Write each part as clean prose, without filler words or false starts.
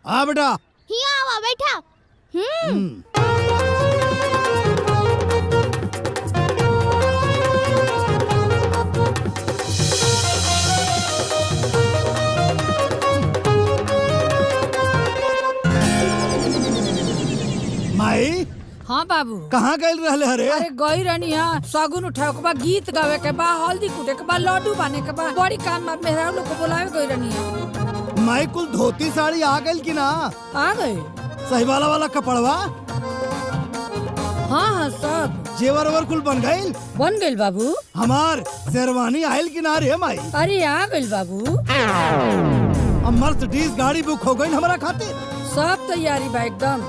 हाँ बेटा। हिया आवा बैठा। माई। हाँ बाबू। कहाँ गए रहले हरे? अरे गई रहनी है, शगुन उठावे के बा, गीत गावे के बा, हल्दी कूटे के बा, लड्डू बाने के बा, बड़ी काम में मेहरा लोग को बुलावे गई रहनी है। माई कुल धोती साड़ी आ गई कि ना? आ गए। सही वाला कपड़वा? हाँ हाँ सब। जेवर वर कुल बन गई? बन गई बाबू। हमार शेरवानी आयल कि ना रे माई? अरे आ गई बाबू। मर्सिडीज गाड़ी बुक हो गई हमारा खातिर। सब तैयारी बा एकदम।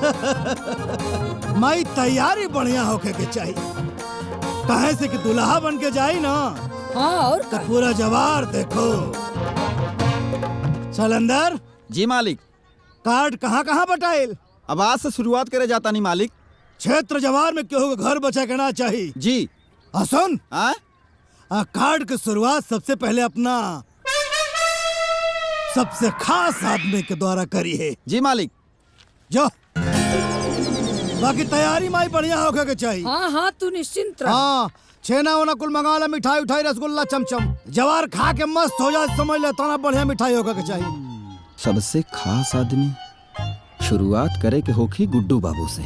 माई तैयारी बढ़िया होके के चाहिए, कहे से कि दुल्हा बन के जाई ना। हाँ और तो पूरा जवार देखो। चल अंदर। जी मालिक। कार्ड कहाँ कहाँ बटाइल? अब आज से शुरुआत करे जाता नहीं मालिक। क्षेत्र जवार में क्यों घर बचा के ना चाहिए जी। सुन, कार्ड की शुरुआत सबसे पहले अपना सबसे खास आदमी के द्वारा करी है। जी मालिक। जो बाकी तैयारी माई बढ़िया होके के चाहिए। हाँ हाँ तू निश्चिंत रह। हाँ छेना वना कुल मंगा ला, मिठाई उठाई रसगुल्ला चमचम, जवार खा के मस्त हो जाए, समझ ले तना बढ़िया मिठाई होके के चाहिए। सबसे खास आदमी शुरुआत करे के होखी गुड्डू बाबू से।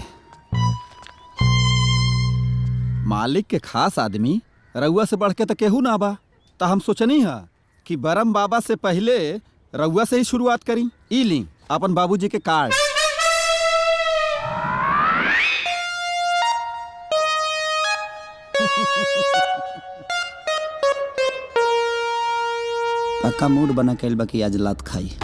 मालिक के खास आदमी रउआ से बढ़ के तो केहू ना बा, तो हम सोचनी है कि बरम बाबा से पहले रउआ से ही शुरुआत करी। ई ली अपन बाबूजी के कार्ड। पक्का मूड बना के बाकी आज लात खाई।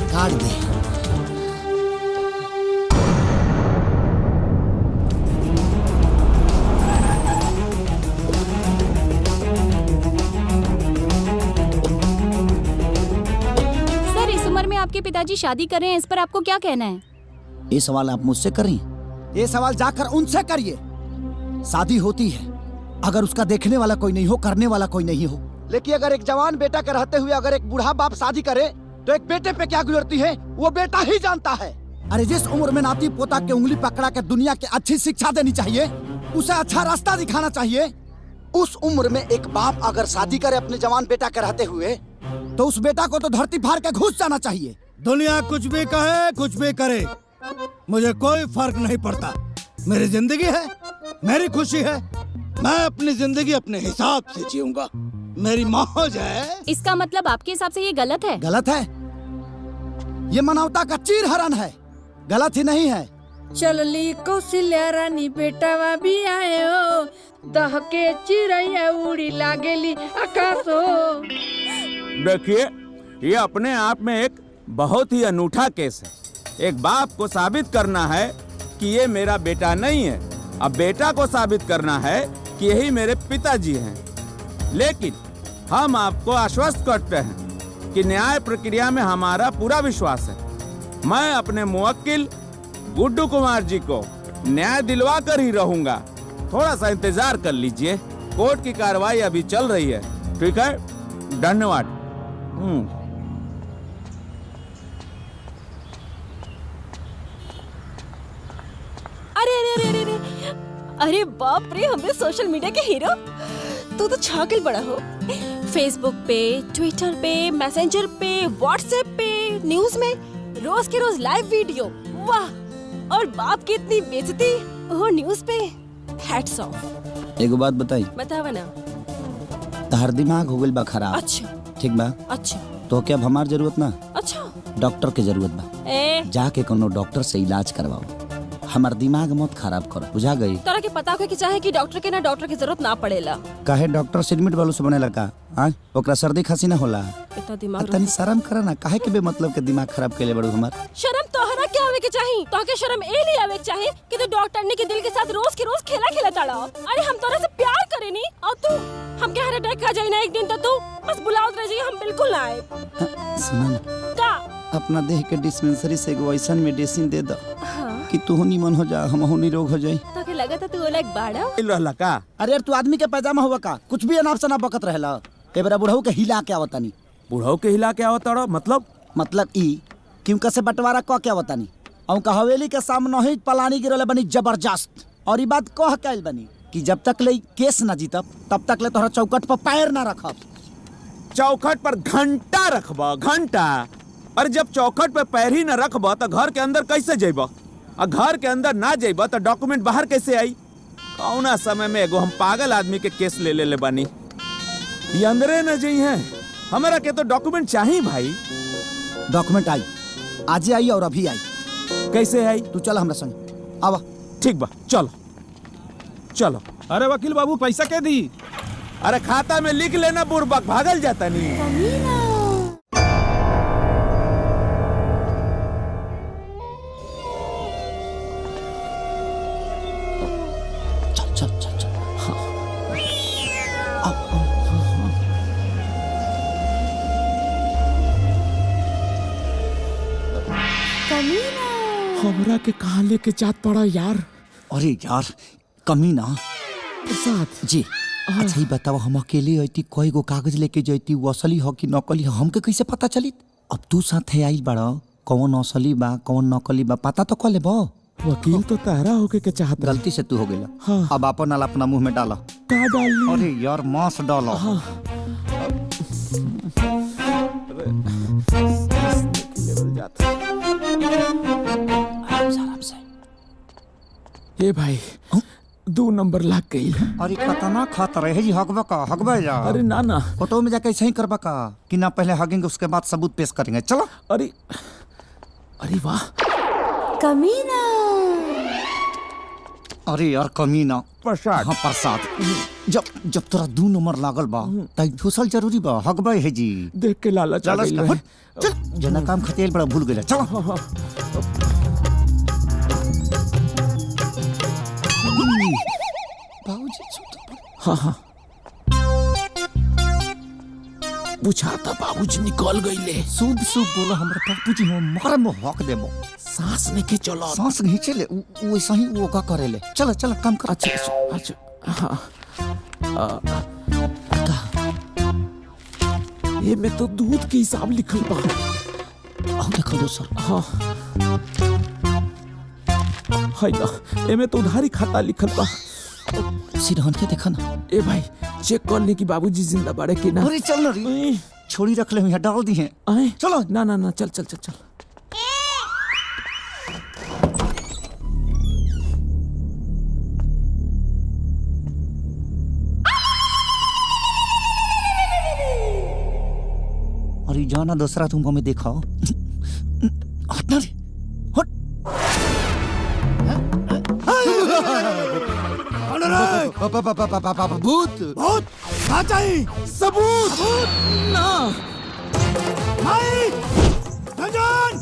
कार्ड दे। सर इस उम्र में आपके पिताजी शादी कर रहे हैं, इस पर आपको क्या कहना है? ये सवाल आप मुझसे करें, ये सवाल जाकर उनसे करिए। शादी होती है अगर उसका देखने वाला कोई नहीं हो, करने वाला कोई नहीं हो, लेकिन अगर एक जवान बेटा के रहते हुए अगर एक बूढ़ा बाप शादी करे तो एक बेटे पे क्या गुजरती है वो बेटा ही जानता है। अरे जिस उम्र में नाती पोता के उंगली पकड़ा के दुनिया की अच्छी शिक्षा देनी चाहिए, उसे अच्छा रास्ता दिखाना चाहिए, उस उम्र में एक बाप अगर शादी करे अपने जवान बेटा के रहते हुए तो उस बेटा को तो धरती फाड़ के घुस जाना चाहिए। दुनिया कुछ भी कहे कुछ भी करे, मुझे कोई फर्क नहीं पड़ता। मेरी जिंदगी है, मेरी खुशी है, मैं अपनी जिंदगी अपने हिसाब से जीऊंगा। मेरी मौज है। इसका मतलब आपके हिसाब से ये गलत है? गलत है, ये मानवता का चीर हरण है, गलत ही नहीं है। चलली कौशल्या रानी बेटावा भी आए हो, दहके चिड़ैया उड़ी लागेली आकाश हो। देखिए ये अपने आप में एक बहुत ही अनूठा केस है। एक बाप को साबित करना है कि ये मेरा बेटा नहीं है, अब बेटा को साबित करना है कि यही मेरे पिताजी हैं। लेकिन हम आपको आश्वस्त करते हैं कि न्याय प्रक्रिया में हमारा पूरा विश्वास है। मैं अपने मुवक्किल गुड्डू कुमार जी को न्याय दिलवा कर ही रहूंगा। थोड़ा सा इंतजार कर लीजिए, कोर्ट की कार्रवाई अभी चल रही है। ठीक है, धन्यवाद। अरे अरे अरे अरे अरे बाप रे, हमें सोशल मीडिया के हीरो। तू तो छागल बड़ा हो। फेसबुक पे, ट्विटर पे, मैसेंजर पे, व्हाट्सएप पे, न्यूज में रोज के रोज लाइव वीडियो। वाह, और बाप की इतनी बेइज्जती और न्यूज पे। Hats off. एगो बात बताई। बतावा ना। तहर दिमाग हो गइल बा खराब। अच्छा ठीक बा। अच्छा तो क्या अब हमार जरूरत ना, अच्छा डॉक्टर के जरूरत बा। जाके कोनो डॉक्टर से इलाज करवाओ। हमार दिमाग मत खराब कर, बुझा गई? तोरा के पता होके कि चाहे कि डॉक्टर के ना डॉक्टर की जरूरत ना पड़ेला। काहे डॉक्टर सिरमिट वालों से बनेला का? हां, ओकरा सर्दी खांसी ना होला? इतना दिमाग तनी शर्म करा ना, काहे के बे मतलब के दिमाग खराब केले बड़ू हमार? शर्म तोहरा क्या आवे के चाही? तोहके शर्म ए लिए आवे के चाही कि तू डॉक्टर ने के दिल के साथ रोज के रोज खेला खेला ताड़ा। अरे हम तोरा से प्यार करेनी और तू हम के हार्ट अटैक खा जाई ना एक दिन तो तू बस बुलावत रह जाई, हम बिल्कुल ना आए। सुना ना, का अपना देह के डिस्पेंसरी से एगो ऐसन मेडिसिन दे दो कि तू निमन हो जा, हम निरोग हो जाई। तोके लगा था तू ओला एक बाड़ा। रहला का? अरे यार, तू आदमी के पैजामा हुआ का? कुछ भी अनाप शनाप बकत रहेला। ए बेरा बुढ़ऊ के हिला के आवतानी। बुढ़ऊ के हिला के आवताड़ो मतलब ई क्यों से बंटवारा क के आवतानी औ का हवेली के सामने ही पलानी गिरले बनी जबरदस्त। और ई बात कह के आइल बनी कि जब तक ले केस ना जीतब तब तक ले तोहरा चौकट पर पैर ना रखब। चौखट पर घंटा रखबा, घंटा। और जब चौखट पे पैर ही न रखबा तो घर के अंदर कैसे जेबा? और घर के अंदर ना जेबा तो डॉक्यूमेंट बाहर कैसे आई? कौना समय में एगो हम पागल आदमी के केस ले बानी, ये अंदरे न जई है। हमारा के तो डॉक्यूमेंट चाहिए भाई। डॉक्यूमेंट आई, आज आई और अभी आई। कैसे आई? तू चल हमरा संग, आवा। ठीक बा, चलो चलो। अरे वकील बाबू पैसा के दी? अरे खाता में लिख लेना, बुड़बक भागल जाता नहीं। चल चल चल चल। हमरा के कहाँ लेके जात पड़ा यार? अरे यार, कमीना साथ जी। अच्छा ही बताओ, हम अकेले आईती कोई गो कागज लेके जाती, वो असली हो कि नकली हो हमके कैसे पता चली? अब तू साथे आइल बड़ा, कौन असली बा कौन नकली बा पता तो कर लेबो। वकील तो तारा होके के चाहत। गलती से तू हो गइला। हाँ। अब अपन नाल अपना मुंह में डाला। का डाली? अरे यार, मांस डालो। हाँ। आराम से। ये भाई 2 नंबर लग गई। अरे खतना खत रहे जी, हगबा का हगबा जा। अरे ना ना, फोटो में जाके सही करबा का कि ना पहले हगेंगे उसके बाद सबूत पेश करेंगे। चलो। अरे अरे वाह, कमीना। अरे यार कमीना। प्रसाद। हाँ प्रसाद। जब तोरा 2 नंबर लागल बा तई ठोसल जरूरी बा, हगबा है जी। देख के लालच आ गइल है। चल जना काम खतेल बड़ा भूल गइला। चलो। हाँ। बुझाता बाबूजी निकल गईले। शुभ शुभ बोलो हमरा बाबूजी, हम मर में हक देबो। सांस नहीं के चलो। सांस खींचे ले, वैसा ही वो का करेले। चलो चलो काम कर। अच्छा हाँ। ये में तो दूध के हिसाब लिखल बा। आओ देखो दोसर। हाँ है ना, ये में तो उधारी खाता लिखल बा। सिरहन के देखा ना। ए भाई चेक कर ले कि बाबूजी जिंदा बाड़े कि ना। अरे चल ना रे, छोड़ी रख ले, यहाँ डाल दी है। आए चलो। ना ना ना, चल चल चल चल। अरे जाना दूसरा तुमको मैं देखा। हट ना रे, हट। भूत भूत कहाँ चाहिए? सबूत ना। भाई रंजन,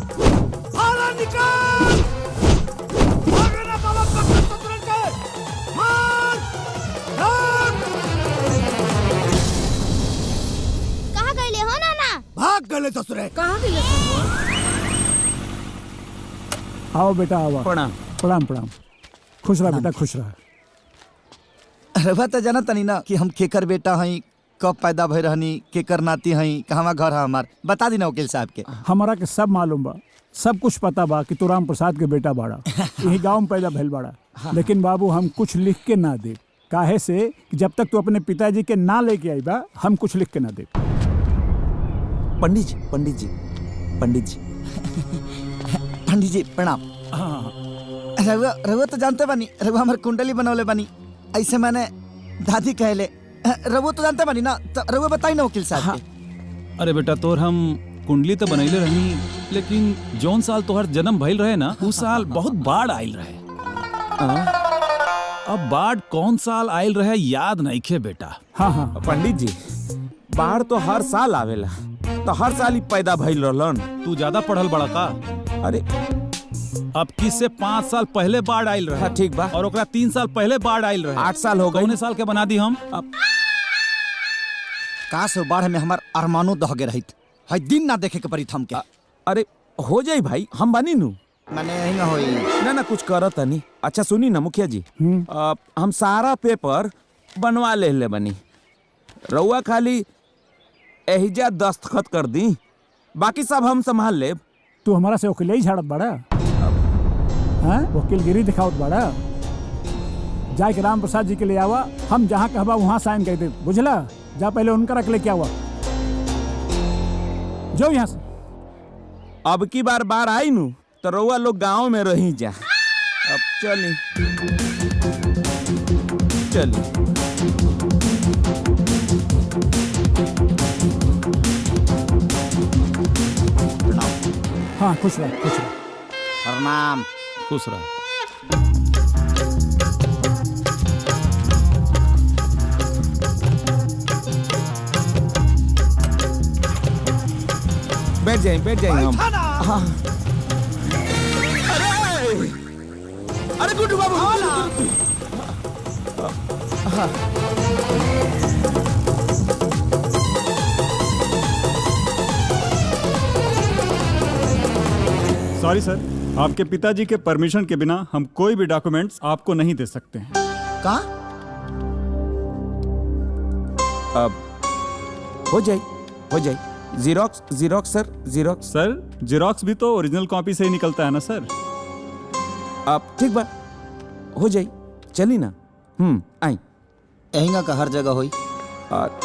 बाहर निकल। भागे ना बाबा, पकड़ ससुरल के। मार, भाग। कहाँ गए हो नाना? भाग गले ससुरे। कहाँ गइले ससुर? आओ बेटा आओ। प्रणाम। प्रणाम प्रणाम। खुश रहा बेटा, खुश रहा। रवा तो जाना तनी ना कि हम केकर बेटा हई, कब पैदा भई रहनी, केकर नाती हई, कहवा घर है हमार। बता दी ना वकील साहब के। हमारा के सब मालूम बा, सब कुछ पता बा कि तू राम प्रसाद के बेटा बाड़ा, यही गांव में पैदा भइल बाड़ा। लेकिन बाबू हम कुछ लिख के ना दे, काहे से कि जब तक तू अपने पिताजी के ना लेके आई बा हम कुछ लिख के ना दे। पंडित जी पंडित जी पंडित जी पंडित जी प्रणाम। रवा रवा तो जानते बानी, रवा हमार कुंडली बनौले बानी। ऐसे मैंने दादी कहले। रवो तो जानते बानी ना, तो रवो बताई ना वकील साहब के। अरे बेटा तोर हम कुंडली तो बनैले रही, लेकिन जौन साल तोहर जन्म भइल रहे ना, उस साल बहुत बाढ़ आइल रहे अब बाढ़ कौन साल आयल रहे याद नहीं खे बेटा। हाँ हाँ पंडित जी, बाढ़ तो हर साल आवेला, तो हर साल ही पैदा भइल रहलन। तू ज्यादा पढ़ल बड़ा का? अरे अब किससे 5 साल पहले बाढ़ आयल रहे। हाँ, ठीक बा। और ओकरा 3 साल पहले बाढ़ आयल रहे। 8 साल हो गए। कौने साल के बना दी हम? अब काश बाढ़ में हमार अरमानो दह गे रहित, है दिन ना देखे के पड़ी थम के। अरे हो जाई भाई, हम बनी नू। मैंने यही ना होई। ना कुछ करत नहीं। अच्छा सुनी ना मुखिया जी, हम सारा पेपर बनवा ले बनी, रउआ खाली एहिजा दस्तखत कर दी, बाकी सब हम संभाल लेब। तू हमारा से वकील ही झाड़त बड़ा, हाँ वकीलगिरी दिखावत बड़ा। जाए के राम प्रसाद जी के ले आवा, हम जहाँ कहबा वहाँ साइन कर दे, बुझला? जा पहले उनका रख ले, क्या हुआ जो यहाँ से। अब की बार आई नू तो रउआ लोग गांव में रही जा। अब चली चली। हाँ खुश रह, खुश रह। प्रणाम। खुश रह। बैठ जाए हम। हाँ। अरे गुड्डू बाबू, सॉरी सर, आपके पिताजी के परमिशन के बिना हम कोई भी डॉक्यूमेंट्स आपको नहीं दे सकते हैं। का? अब हो जाए जीरोक्स सर, जीरोक्स। सर जेरोक्स भी तो ओरिजिनल कॉपी से ही निकलता है ना सर। अब ठीक बा, हो जाए, चली ना। आई। यही का हर जगह होई।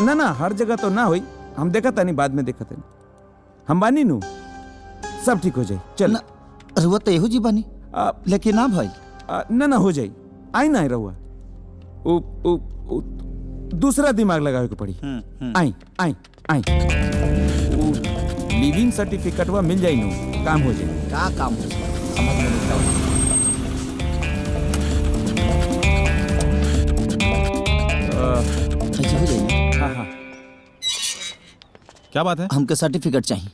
ना हर जगह तो ना होई, हम देखा था नहीं, बाद में देखा था। हम बानी नू, सब ठीक हो जाए। चल ना रुआ तो एहू जी बनी, लेकिन ना भाई। ना हो जाए, आई ना रहुआ, दूसरा दिमाग लगावे के पड़ी। आई आई आई, लिविंग सर्टिफिकेटवा मिल जाई नू, काम हो जाए। का काम हो जाए? हाँ। क्या बात है? हमके सर्टिफिकेट चाहिए।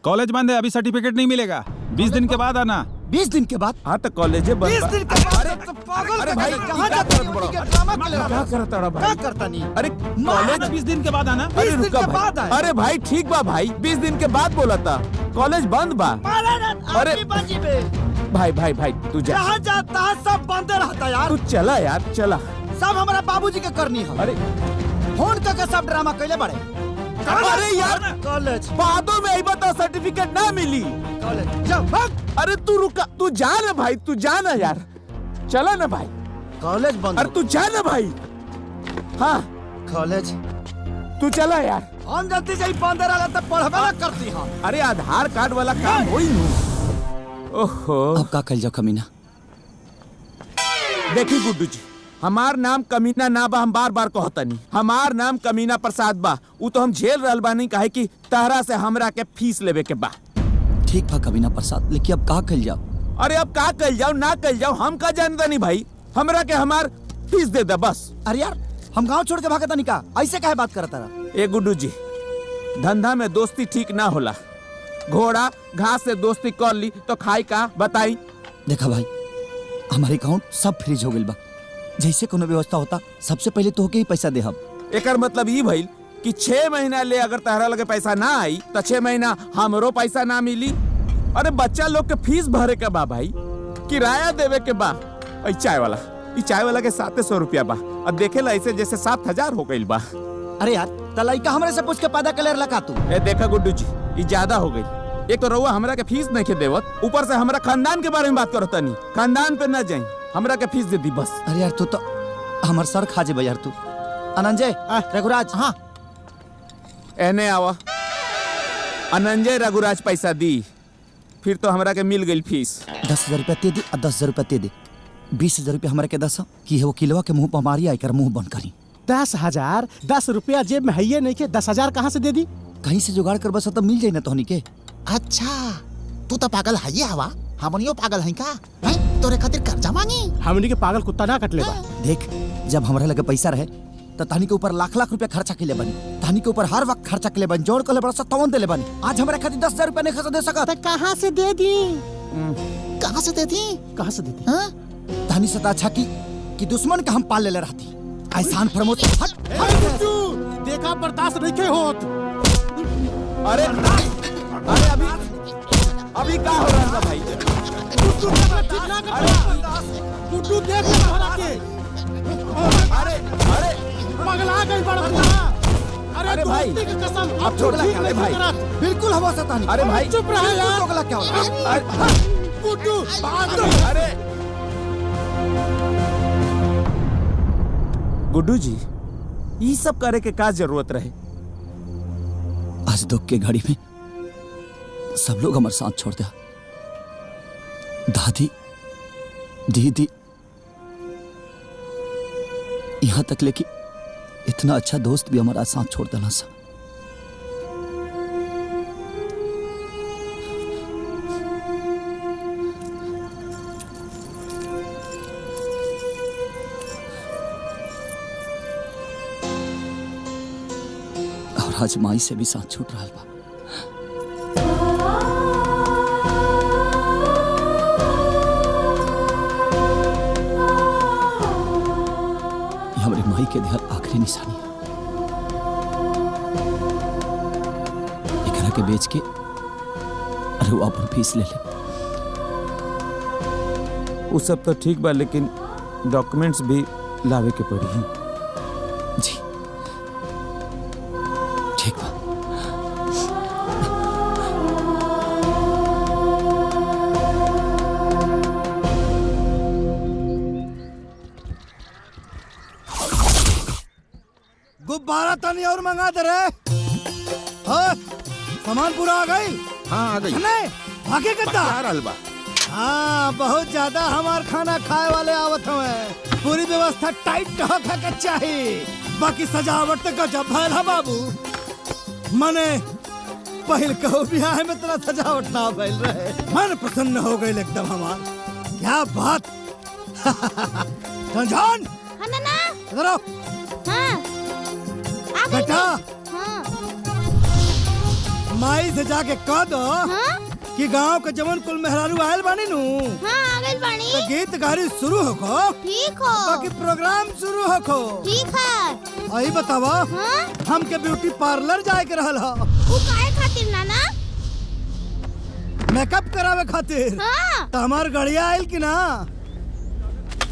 कॉलेज बंद है, अभी सर्टिफिकेट नहीं मिलेगा। 20 दिन के बाद आना। 20 दिन के बाद? हाँ तो कॉलेज बंद। 20 दिन के बाद? तो पागल अरे भाई, कहाँ जाता है? ड्रामा के लिए क्या करता है भाई? क्या करता नहीं? अरे कॉलेज 20 दिन के बाद आना। 20 दिन के बाद आए? अरे भाई ठीक बा भाई, 20 दिन के बाद बोला था, कॉलेज बंद बा। अरे भाई तू जा। जहाँ जाता है सब बंद रहता यार। तू चला यार, चला। सब हमारा बाबूजी के करनी है। अरे फोन करके सब ड्रामा कैले बड़े। अरे यार, कॉलेज बादों में आई बता, सर्टिफिकेट ना मिली। कॉलेज जा भाग। अरे तू रुका, तू जा ना भाई, तू जा ना यार, चला ना भाई। कॉलेज बंद। अरे तू जा ना भाई। हाँ कॉलेज तू चला यार। हम जल्दी जाई, बंद रहला तब पढ़बे ना करती हम। अरे आधार कार्ड वाला काम होई नू। ओहो, अब का कल जाओ कमीना। देखी गुड्डू जी, हमार नाम कमीना ना बा, हम बार बार कहतनी, हमार नाम कमीना प्रसाद बा। उ तो हम झेल रहल बानी, काहे कि तहरा से हमरा के फीस लेवे के बा। ठीक बा कमीना प्रसाद, लेकिन अब का कल जाओ? अरे अब का कल जाओ ना कल जाओ, हम का जानता नहीं भाई, हमरा के हमार फीस दे दे बस। अरे यार हम गांव छोड़ के भागता नहीं का, ऐसे काहे बात करता रहा? ए गुड्डू जी, धंधा में दोस्ती ठीक ना होला। घोड़ा घास से दोस्ती कर ली तो खाई का बताई। देखा भाई, हमारे अकाउंट सब फ्रीज हो गइल बा। जैसे कोनो व्यवस्था होता सबसे पहले तो होके ही पैसा दे हम। एकर मतलब ये भइल कि 6 महीना ले अगर तहरा लगे पैसा ना आई तो 6 महीना हमरो पैसा ना मिली। अरे बच्चा लोग के फीस भरे के बा भाई, किराया देवे के बा। चाय वाला के 700 रुपया बा, और देखेला ऐसे जैसे 7000 हो गइल बा। अरे यार तलाइका हमरे से पूछ के पैदा कलेर लगा तू। ए देखा गुड्डू जी, ये ज्यादा हो गई। एक तो रउआ हमरा के फीस नहीं के देवत, ऊपर से हमरा खानदान के बारे में बात करता नहीं। खानदान पे ना जाई, हमरा के फीस दे दी बस। अरे यार तू तो हमार सर खा जेबा यार तू। अनंजय, रघुराज, हाँ एने आवा। अनंजय रघुराज पैसा दी, फिर तो हमरा के मिल गई फीस। 10,000 रुपया दे दे और 10,000 रुपया दे दे। 20,000 रुपया हमारे के 10 कि है वो किलवा के मुंह पर मारी आकर मुंह बंद करी। 10,000? 10 रुपया जेब में है नहीं के 10,000 कहाँ से दे दी? कहीं से जुगाड़ कर बस तो मिल जाए ना तोहनी के। अच्छा तू तो पागल है हवा, हमनियो पागल है का? हैं तोरे खातिर कर्जा मांगी? हमनी के पागल कुत्ता ना कट ले बा। देख, जब हमारे लगे पैसा रहे तो तहनी के ऊपर लाख लाख रुपया खर्चा के ले बनी, तहनी के ऊपर हर वक्त खर्चा के ले बनी, जोड़ कर ले बड़ा सा तवन दे ले बनी। आज हमारे खातिर 10,000 रुपया नहीं खर्चा दे सका। तो कहाँ से दे दी? कहाँ से दे दी? कहाँ से दे दी? हाँ? तहनी से तो अच्छा कि दुश्मन के हम पाल ले रहती। ऐसान प्रमोद देखा बर्दाश्त नहीं के होत। अरे अभी क्या हो रहा है भाई? गुड्डू देख ले भला के। अरे पगला गई बड़ा। अरे भाई, दोस्ती की कसम अब छोड़ ठीक अरे नहीं भाई। करत। बिल्कुल हवा से तहनी। अरे भाई चुप रहे यार। चुगला क्या हो? गुड्डू भाग। अरे गुड्डू जी, ये सब करे के का जरूरत रहे? आज दुख के घड़ी में सब लोग हमारे साथ छोड़ दिया। दादी, दीदी, यहां तक लेके इतना अच्छा दोस्त भी हमारा साथ छोड़ देना सा। और आज माई से भी साथ छूट रहा बा। हमारी माई के दिहर आखिरी निशानी है। एकरा के बेच के अरे वो अपन फीस ले ले। वो सब तो ठीक बा, लेकिन डॉक्यूमेंट्स भी लावे के पड़ी। जी ठीक बा। गुब्बारा तनी और मंगा दे रे। हाँ, सामान पूरा आ गई? हाँ आ गई। नहीं, भागे गद्दा। हलवा हाँ, बहुत ज्यादा हमार खाना खाए वाले आवत हवे। पूरी व्यवस्था टाइट होके के चाहिए। बाकी सजावट तो गजब भइल है बाबू। मने पहल कहो बियाह में इतना सजावट ना भइल रहे। मन प्रसन्न हो गई एकदम हमार। क्या बात। संजान, हाँ नाना। इधर आओ। हाँ। आ गई बेटा, हाँ। माई से जाके कह दो हाँ? कि गांव के जवन कुल मेहरारू आयल बानी नु। हाँ, आ गई बानी। तो गीत गारी शुरू होको। ठीक हो। बाकी प्रोग्राम शुरू होको। ठीक है। आई बतावा। हाँ? हमके ब्यूटी पार्लर जाए के रहल हो। वो काहे खातिर नाना? मेकअप करावे खातिर। हाँ। तो हमार गड़िया आयल कि ना?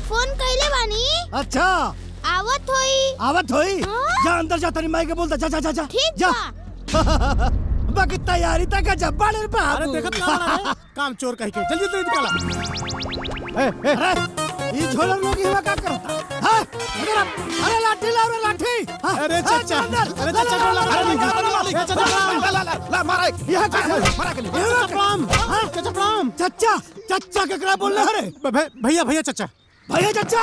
फोन कइले बानी। अच्छा, आवत होई। आवत होई। हाँ? जा अंदर जा, तनी माई के बोलता। जा जा जा जा। ठीक जा। बा। बाकी तैयारी तक गजब बाड़े अरे बाबू। देखत ना रहा काम चोर कह के जल्दी जल्दी निकाला। अरे ये झोलर लोग यहाँ क्या करता? हाँ? इधर आ। अरे लाठी लाओ रे लाठी। हाँ? अरे हाँ, चाचा, अंदर। अरे चाचा, ला, ला, ला, अरे ला, चाचा, ला, अरे ला, चाचा, ला, मारा यहाँ क्या है? मारा के लिए। चाचा प्रणाम। हाँ? चाचा प्रणाम। चच्चा, चच्चा केकरा बोल रहे रे? भैया भैया चाचा। भैया चच्चा,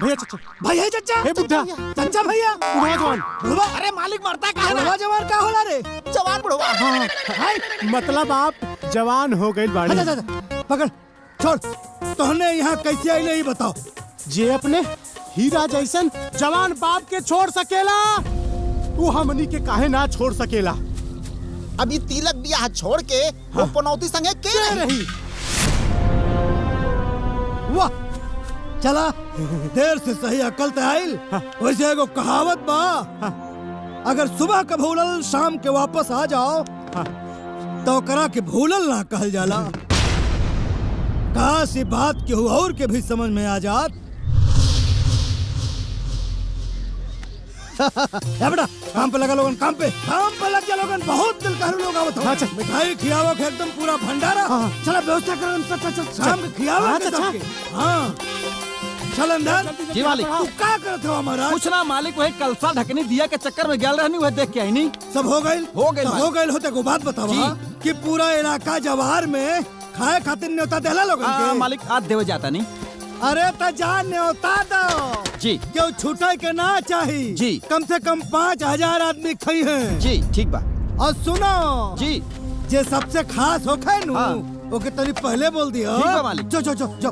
भैया चाचा। भैया चच्चा, हे बुड्ढा। चच्चा भैया, बुढ़वा जवान। बुढ़वा। अरे मालिक मरता कहा बुढ़वा जवान का होला रे? जवान बुढ़वा। हाय, मतलब आप जवान हो गए बाड़ी। अच्छा, पकड़, छोड़। तोहने यहाँ कैसे आइले ये बताओ। जे अपने हीरा जैसन जवान बाप के छोड़ सकेला, वो हमनी के काहे ना छोड़ सकेला। अभी तिलक बियाह छोड़ के वो पनौती संगे के रही। वाह, चला देर से सही अकल ते आइल। वैसे एगो कहावत बा, अगर सुबह का भूलल शाम के वापस आ जाओ तो करा के भूलल ना कहल जाला। काश ये बात केहू और के भी समझ में आ जात। या बेटा, काम पे लगा लोगन, काम पे लग जा लोगन। बहुत दिल कहलू लोग आवत हो। अच्छा। मिठाई खियावो के एकदम पूरा भंडारा। चला व्यवस्था करन, चल शाम के खियावो के सबके। हाँ, चल अंदर। जी मालिक। तू का करत हो हमारा? कुछ ना मालिक, वही कलसा ढकनी दिया के चक्कर में गल रहनी, वह देख के आई नहीं। सब हो गई? हो गइल तो मालिक। हो गई होते को बात बतावा जी। कि पूरा इलाका जवाहर में खाए खातिर न्योता देला लोगन हाँ के। मालिक, आज देवे जाता नहीं। अरे तो जा न्योता दो जी। क्यों छूटे के ना चाहिए जी। कम से कम 5,000 आदमी खाई हैं। जी ठीक बा। और सुनो जी जे सबसे खास होखे नु हाँ। ओके तनी पहले बोल दियो। ठीक बा मालिक। जो जो जो जो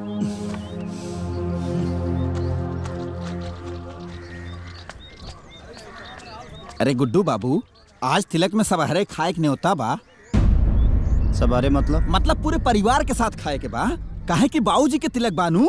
अरे गुड्डू बाबू, आज तिलक में सबहरे खाए के न्योता बा। सवारे मतलब? मतलब पूरे परिवार के साथ खाए के बा, काहे कि बाबूजी के तिलक बानू।